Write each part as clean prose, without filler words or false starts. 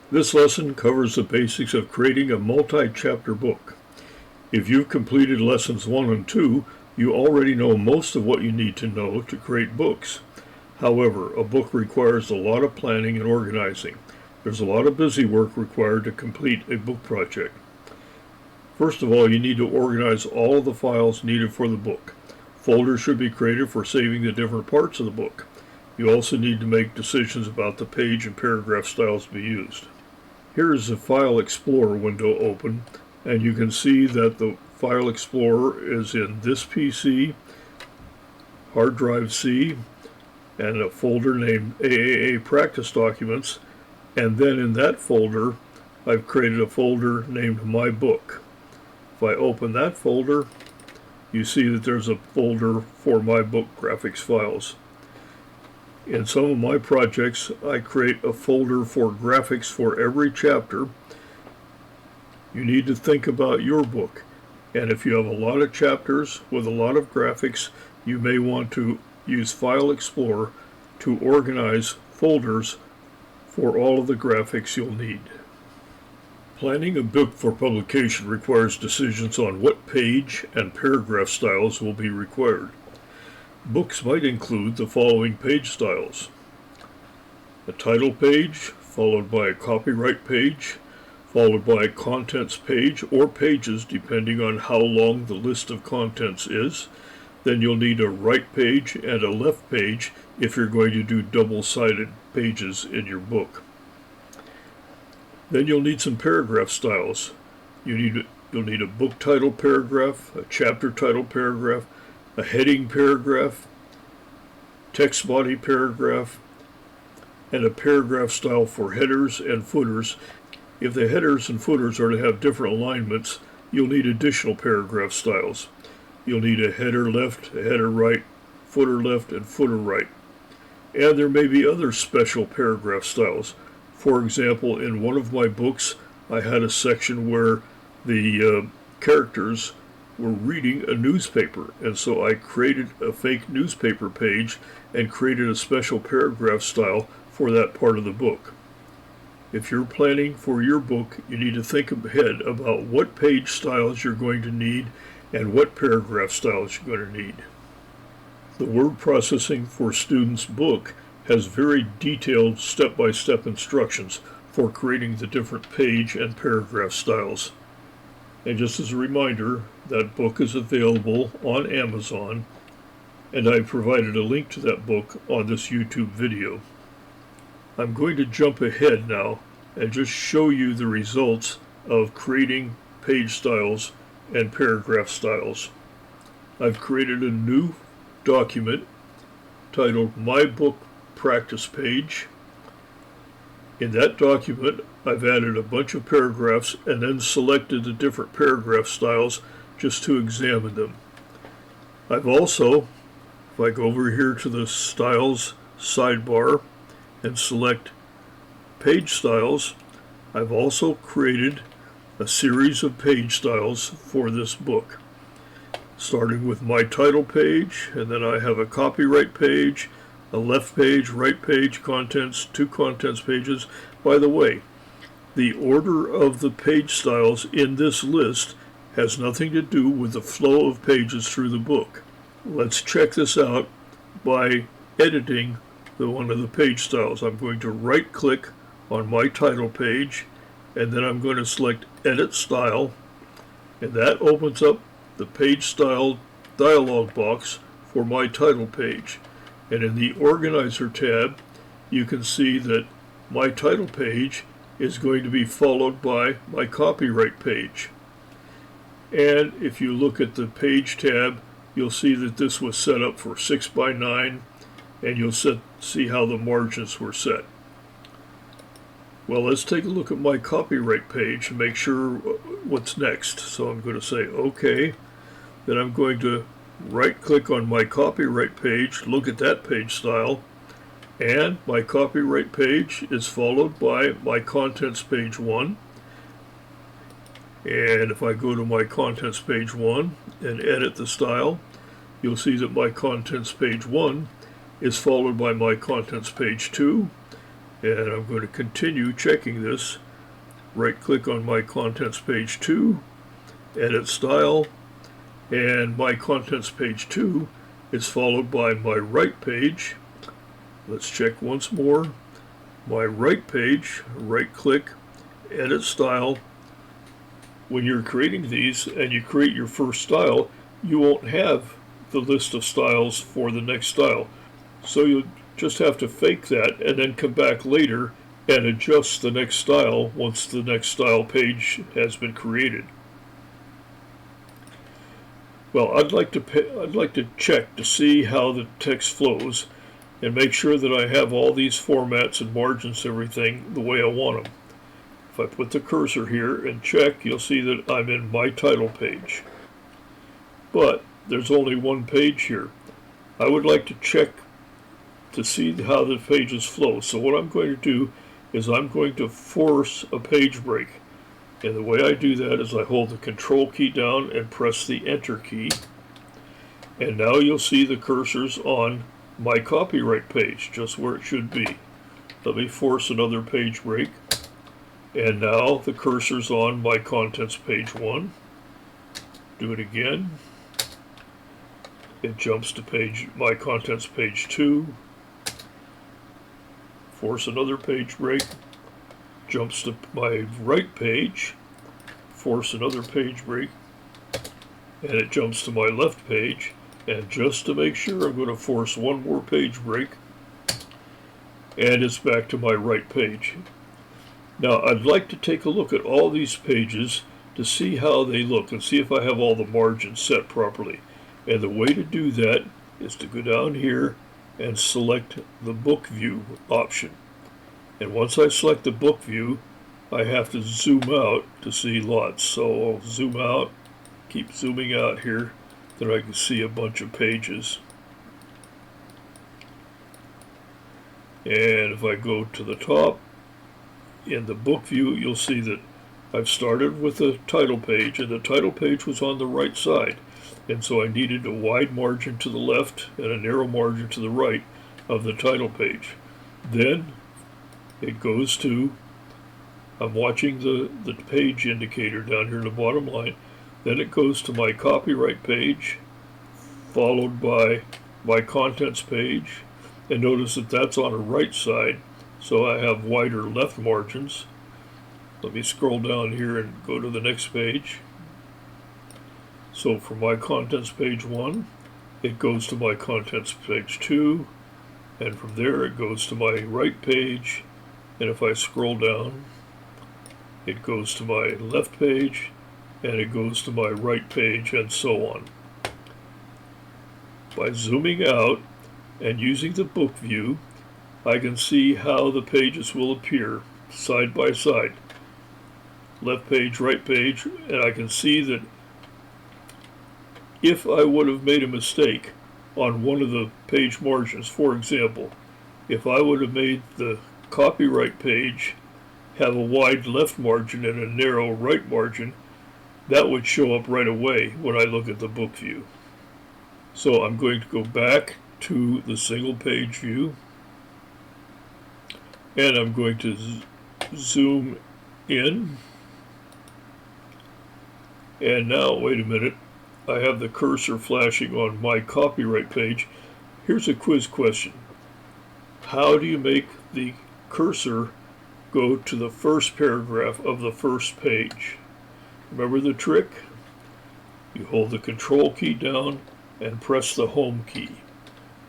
This lesson covers the basics of creating a multi-chapter book. If you've completed lessons 1 and 2, you already know most of what you need to know to create books. However, a book requires a lot of planning and organizing. There's a lot of busy work required to complete a book project. First of all, you need to organize all of the files needed for the book. Folders should be created for saving the different parts of the book. You also need to make decisions about the page and paragraph styles to be used. Here is the File Explorer window open, and you can see that the File Explorer is in this PC, hard drive C, and a folder named AAA Practice Documents, and then in that folder I've created a folder named My Book. If I open that folder, you see that there's a folder for My Book graphics files. In some of my projects, I create a folder for graphics for every chapter. You need to think about your book, and if you have a lot of chapters with a lot of graphics, you may want to use File Explorer to organize folders for all of the graphics you'll need. Planning a book for publication requires decisions on what page and paragraph styles will be required. Books might include the following page styles: a title page, followed by a copyright page, followed by a contents page or pages depending on how long the list of contents is. Then you'll need a right page and a left page if you're going to do double-sided pages in your book. Then you'll need some paragraph styles. You'll need a book title paragraph, a chapter title paragraph, a heading paragraph, text body paragraph, and a paragraph style for headers and footers. If the headers and footers are to have different alignments, you'll need additional paragraph styles. You'll need a header left, a header right, footer left, and footer right. And there may be other special paragraph styles. For example, in one of my books, I had a section where the characters were reading a newspaper, and so I created a fake newspaper page and created a special paragraph style for that part of the book. If you're planning for your book, you need to think ahead about what page styles you're going to need and what paragraph styles you're going to need. The word processing for students' book has very detailed step-by-step instructions for creating the different page and paragraph styles. And just as a reminder, that book is available on Amazon, and I've provided a link to that book on this YouTube video. I'm going to jump ahead now and just show you the results of creating page styles and paragraph styles. I've created a new document titled My Book Practice Page. In that document, I've added a bunch of paragraphs and then selected the different paragraph styles just to examine them. I've also, if I go over here to the Styles sidebar and select Page Styles, I've also created a series of page styles for this book, starting with my title page, and then I have a copyright page, a left page, right page, contents, 2 contents pages. By the way, the order of the page styles in this list has nothing to do with the flow of pages through the book. Let's check this out by editing one of the page styles. I'm going to right-click on my title page, and then I'm going to select Edit Style, and that opens up the Page Style dialog box for my title page. And in the Organizer tab, you can see that my title page is going to be followed by my copyright page. And if you look at the Page tab, you'll see that this was set up for 6:9, and you'll see how the margins were set. Well, let's take a look at my copyright page and make sure what's next. So I'm going to say OK. Then I'm going to right-click on my copyright page, look at that page style, and my copyright page is followed by my contents page 1. And if I go to my contents page 1 and edit the style, you'll see that my contents page 1 is followed by my contents page 2, And I'm going to continue checking this. Right click on My Contents Page 2, Edit Style, and My Contents Page 2 is followed by My Right Page. Let's check once more. My Right Page, right click, Edit Style. When you're creating these and you create your first style, you won't have the list of styles for the next style. So you'll just have to fake that and then come back later and adjust the next style once the next style page has been created. Well, I'd like to check to see how the text flows and make sure that I have all these formats and margins, everything the way I want them. If I put the cursor here and check, you'll see that I'm in my title page. But there's only one page here. I would like to check to see how the pages flow. So what I'm going to do is I'm going to force a page break. And the way I do that is I hold the Control key down and press the Enter key. And now you'll see the cursors on my copyright page, just where it should be. Let me force another page break. And now the cursor's on My Contents Page 1. Do it again. It jumps to My Contents Page 2. Force another page break. Jumps to my right page. Force another page break. And it jumps to my left page. And just to make sure, I'm going to force one more page break. And it's back to my right page. Now, I'd like to take a look at all these pages to see how they look and see if I have all the margins set properly. And the way to do that is to go down here and select the Book View option. And once I select the Book View, I have to zoom out to see lots. So I'll zoom out, keep zooming out here, that I can see a bunch of pages. And if I go to the top, in the book view, you'll see that I've started with the title page, and the title page was on the right side. And so I needed a wide margin to the left and a narrow margin to the right of the title page. Then it goes to, I'm watching the page indicator down here in the bottom line. Then it goes to my copyright page, followed by my contents page. And notice that that's on the right side, so I have wider left margins. Let me scroll down here and go to the next page. So for my contents page 1, it goes to my contents page 2, and from there it goes to my right page, and if I scroll down, it goes to my left page, and it goes to my right page, and so on. By zooming out and using the book view, I can see how the pages will appear side by side. Left page, right page, and I can see that if I would have made a mistake on one of the page margins, for example, if I would have made the copyright page have a wide left margin and a narrow right margin, that would show up right away when I look at the book view. So I'm going to go back to the single page view, and I'm going to zoom in. And now, wait a minute, I have the cursor flashing on my copyright page. Here's a quiz question. How do you make the cursor go to the first paragraph of the first page? Remember the trick? You hold the Control key down and press the Home key.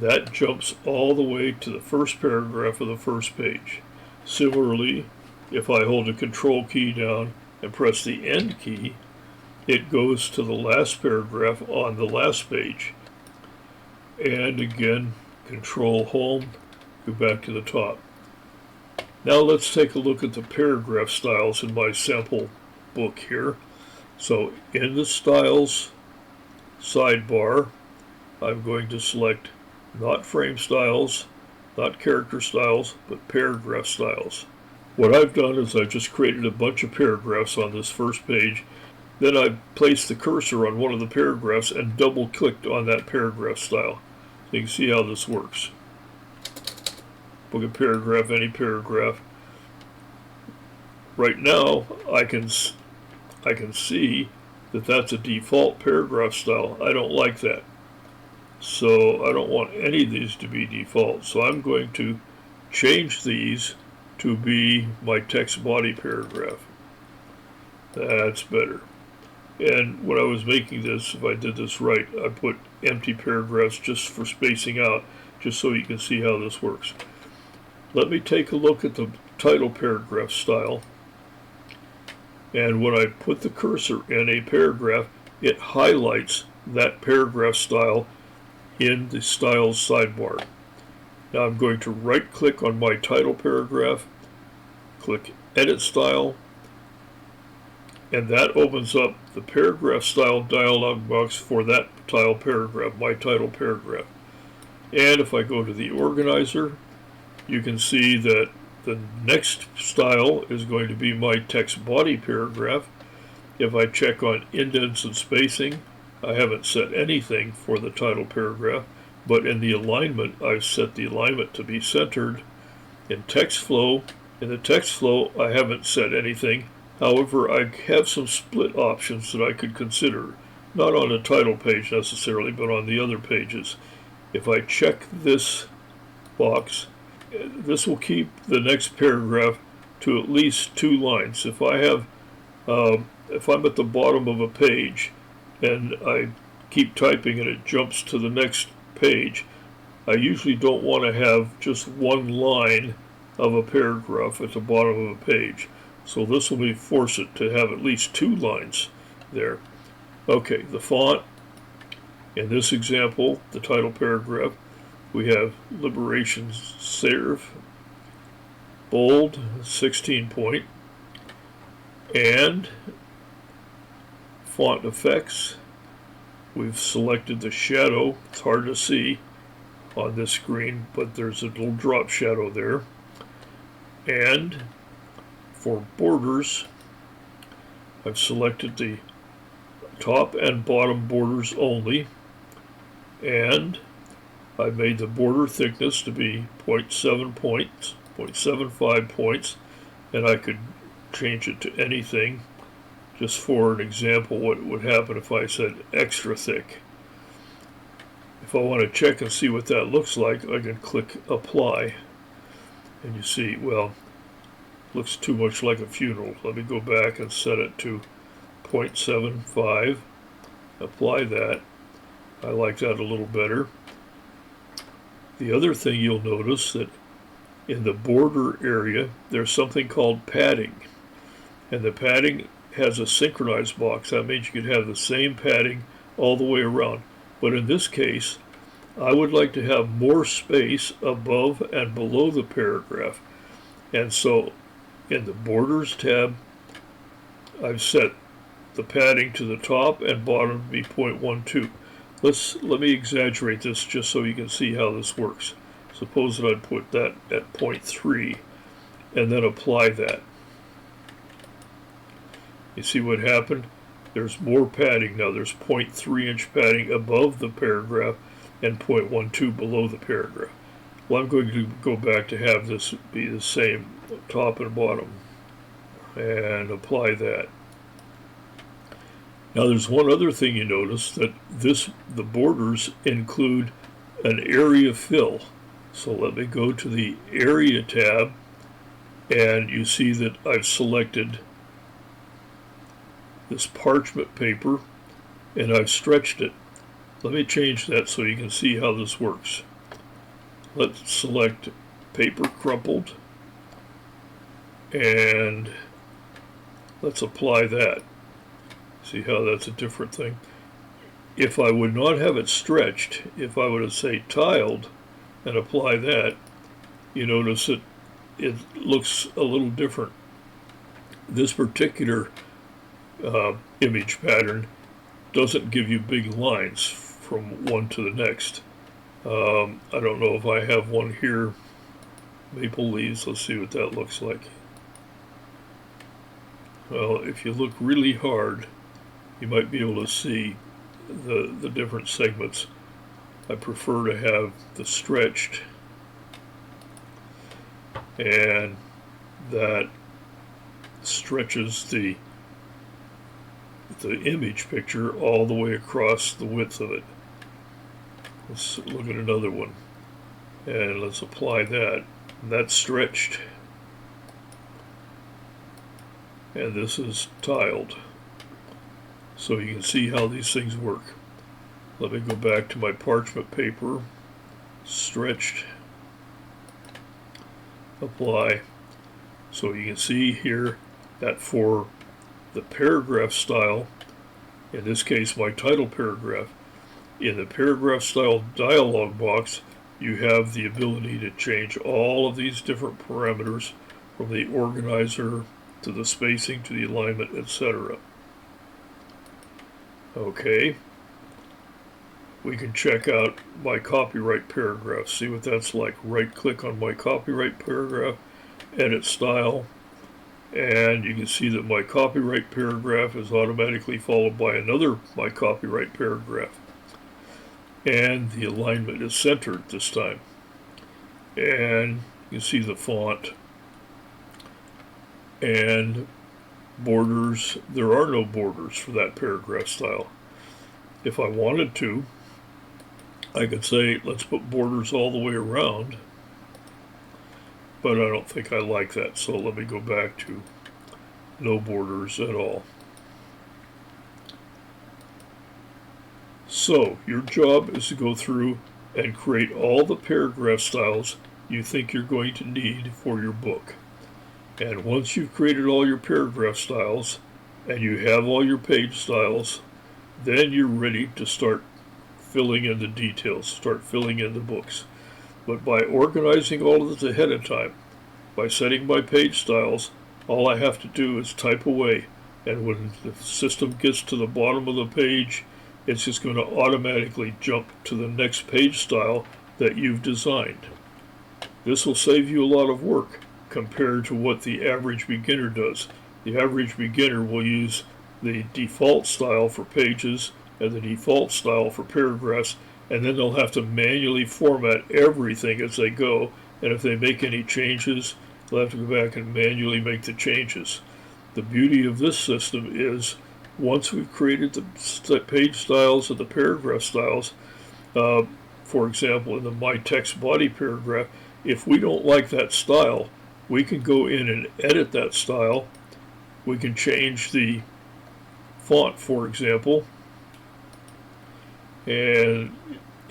That jumps all the way to the first paragraph of the first page. Similarly, if I hold the Control key down and press the End key, it goes to the last paragraph on the last page. And again, Control Home, go back to the top. Now let's take a look at the paragraph styles in my sample book here. So in the Styles sidebar, I'm going to select not frame styles, not character styles, but paragraph styles. What I've done is I've just created a bunch of paragraphs on this first page. Then I placed the cursor on one of the paragraphs and double-clicked on that paragraph style. So you can see how this works. book a paragraph, any paragraph. Right now, I can see that that's a default paragraph style. I don't like that. So I don't want any of these to be default. So I'm going to change these to be my text body paragraph. That's better. And when I was making this, if I did this right, I put empty paragraphs just for spacing out, just so you can see how this works. Let me take a look at the title paragraph style. And when I put the cursor in a paragraph, it highlights that paragraph style in the styles sidebar. Now I'm going to right click on my title paragraph, click edit style, and that opens up the paragraph style dialog box for that title paragraph, my title paragraph. And if I go to the organizer, you can see that the next style is going to be my text body paragraph. If I check on indents and spacing, I haven't set anything for the title paragraph, but in the alignment, I've set the alignment to be centered. In the text flow, I haven't set anything. However, I have some split options that I could consider, not on the title page necessarily, but on the other pages. If I check this box, this will keep the next paragraph to at least 2 lines. If I'm at the bottom of a page and I keep typing and it jumps to the next page, I usually don't want to have just 1 line of a paragraph at the bottom of a page. So this will force it to have at least 2 lines there. Okay, the font. In this example, the title paragraph, we have Liberation Serve, bold, 16 point, and font effects. We've selected the shadow. It's hard to see on this screen, but there's a little drop shadow there. And for borders, I've selected the top and bottom borders only, and I made the border thickness to be 0.7 points, 0.75 points, and I could change it to anything. Just for an example, what would happen if I said extra thick. If I want to check and see what that looks like, I can click apply, and you see, well, looks too much like a funeral. Let me go back and set it to 0.75, apply that. I like that a little better. The other thing you'll notice that in the border area, there's something called padding. And the padding has a synchronized box. That means you could have the same padding all the way around. But in this case, I would like to have more space above and below the paragraph. And so in the Borders tab, I've set the padding to the top and bottom to be 0.12. Let me exaggerate this just so you can see how this works. Suppose that I'd put that at 0.3 and then apply that. You see what happened? There's more padding now. There's 0.3 inch padding above the paragraph and 0.12 below the paragraph. Well, I'm going to go back to have this be the same top and bottom and apply that. Now there's one other thing you notice, that the borders include an area fill. So let me go to the area tab, and you see that I've selected this parchment paper and I've stretched it. Let me change that so you can see how this works. Let's select paper crumpled and let's apply that. See how that's a different thing? If I would not have it stretched, if I were to say tiled and apply that, you notice that it looks a little different. This particular image pattern doesn't give you big lines from one to the next. I don't know if I have one here. Maple leaves, let's see what that looks like. Well, if you look really hard, you might be able to see the different segments. I prefer to have the stretched. and that stretches the image picture all the way across the width of it. Let's look at another one, and let's apply that. And that's stretched, and this is tiled, so you can see how these things work. Let me go back to my parchment paper, stretched, apply. So you can see here that for the paragraph style, in this case my title paragraph, in the paragraph style dialog box, you have the ability to change all of these different parameters, from the organizer to the spacing to the alignment, etc. Okay, we can check out my copyright paragraph, see what that's like. Right click on my copyright paragraph, edit style, and you can see that my copyright paragraph is automatically followed by another my copyright paragraph, and the alignment is centered this time. And you see the font and borders. There are no borders for that paragraph style. If I wanted to, I could say let's put borders all the way around, but I don't think I like that, so let me go back to no borders at all. So your job is to go through and create all the paragraph styles you think you're going to need for your book. And once you've created all your paragraph styles and you have all your page styles, then you're ready to start filling in the details, start filling in the books. But by organizing all of this ahead of time, by setting my page styles, all I have to do is type away, and when the system gets to the bottom of the page, it's just going to automatically jump to the next page style that you've designed. This will save you a lot of work compared to what the average beginner does. The average beginner will use the default style for pages and the default style for paragraphs, and then they'll have to manually format everything as they go, and if they make any changes, they'll have to go back and manually make the changes. The beauty of this system is, once we've created the page styles and the paragraph styles, for example, in the My Text Body paragraph, if we don't like that style, we can go in and edit that style. We can change the font, for example, and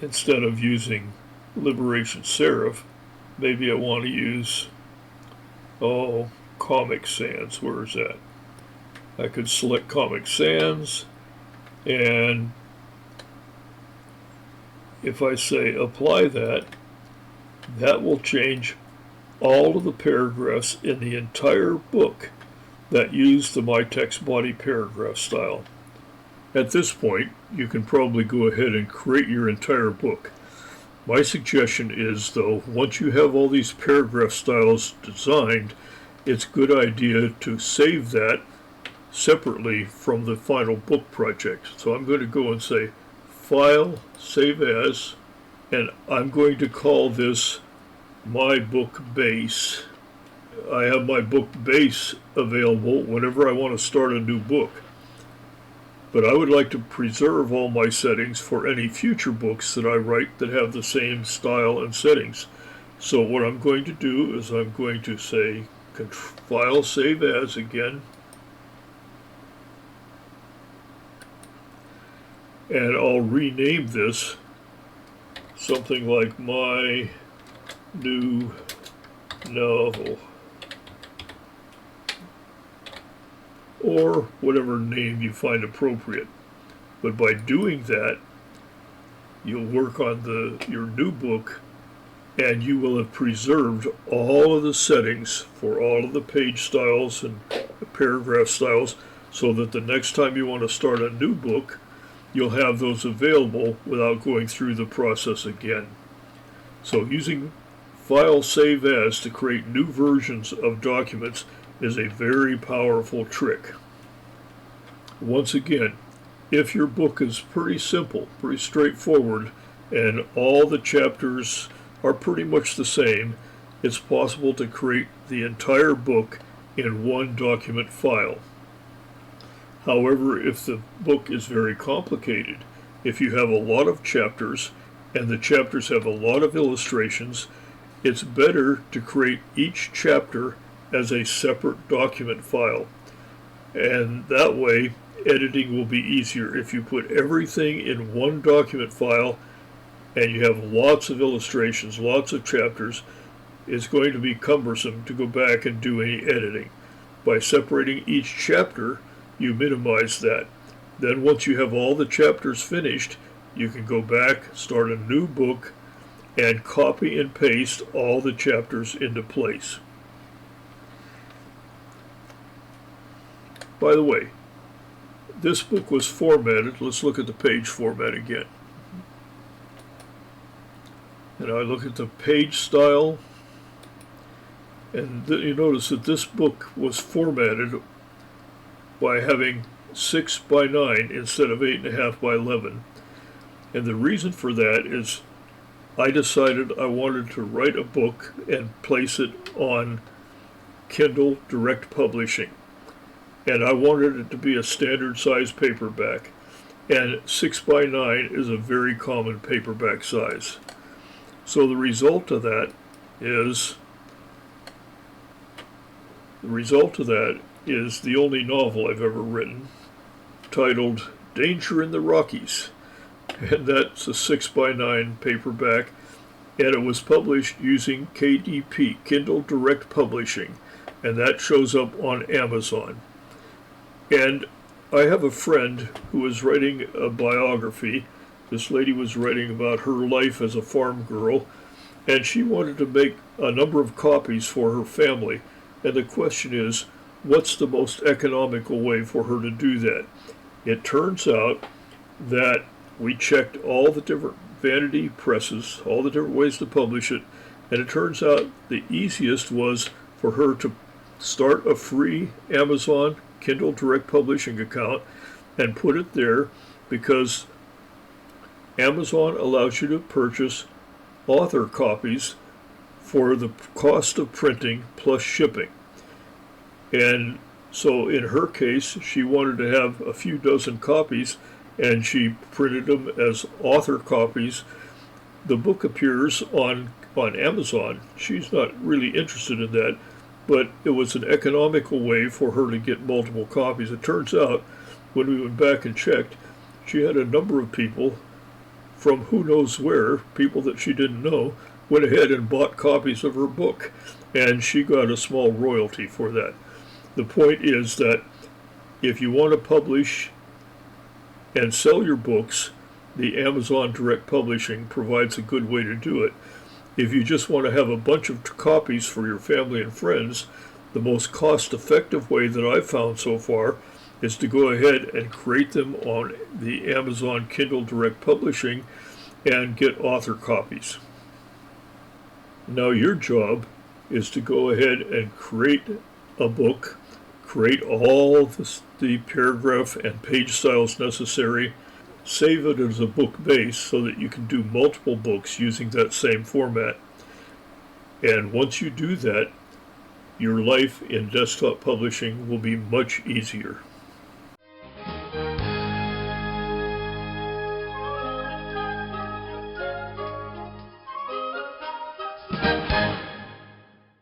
instead of using Liberation Serif, maybe I want to use, Comic Sans. Where is that? I could select Comic Sans, and if I say apply that, that will change all of the paragraphs in the entire book that use the My Text Body paragraph style. At this point, you can probably go ahead and create your entire book. My suggestion is, though, once you have all these paragraph styles designed, it's a good idea to save that separately from the final book project. So I'm going to go and say File, Save As, and I'm going to call this My Book Base. I have my book base available whenever I want to start a new book. But I would like to preserve all my settings for any future books that I write that have the same style and settings. So what I'm going to do is I'm going to say File, Save As again, and I'll rename this something like My New Novel, or whatever name you find appropriate. But by doing that, you'll work on your new book, and you will have preserved all of the settings for all of the page styles and the paragraph styles, so that the next time you want to start a new book, you'll have those available without going through the process again. So using File, Save As to create new versions of documents is a very powerful trick. Once again, if your book is pretty simple, pretty straightforward, and all the chapters are pretty much the same, it's possible to create the entire book in one document file. However, if the book is very complicated, if you have a lot of chapters and the chapters have a lot of illustrations, it's better to create each chapter as a separate document file. And that way, editing will be easier. If you put everything in one document file and you have lots of illustrations, lots of chapters, it's going to be cumbersome to go back and do any editing. By separating each chapter, you minimize that. Then once you have all the chapters finished, you can go back, start a new book, and copy and paste all the chapters into place. By the way, this book was formatted. Let's look at the page format again. And I look at the page style, and you notice that this book was formatted by having 6 by 9 instead of 8.5 by 11. And the reason for that is I decided I wanted to write a book and place it on Kindle Direct Publishing. And I wanted it to be a standard size paperback. And 6 by 9 is a very common paperback size. So the result of that is the only novel I've ever written, titled Danger in the Rockies. And that's a 6 by 9 paperback, and it was published using KDP, Kindle Direct Publishing, and that shows up on Amazon. And I have a friend who is writing a biography. This lady was writing about her life as a farm girl, and she wanted to make a number of copies for her family. And the question is, what's the most economical way for her to do that? It turns out that we checked all the different vanity presses, all the different ways to publish it, and it turns out the easiest was for her to start a free Amazon Kindle Direct Publishing account and put it there, because Amazon allows you to purchase author copies for the cost of printing plus shipping. And so in her case, she wanted to have a few dozen copies, and she printed them as author copies. The book appears on Amazon. She's not really interested in that, but it was an economical way for her to get multiple copies. It turns out, when we went back and checked, she had a number of people from who knows where, people that she didn't know, went ahead and bought copies of her book, and she got a small royalty for that. The point is that if you want to publish and sell your books, the Amazon Direct Publishing provides a good way to do it. If you just want to have a bunch of copies for your family and friends, the most cost-effective way that I've found so far is to go ahead and create them on the Amazon Kindle Direct Publishing and get author copies. Now your job is to go ahead and create a book, create all the paragraph and page styles necessary, save it as a book base so that you can do multiple books using that same format. And once you do that, your life in desktop publishing will be much easier.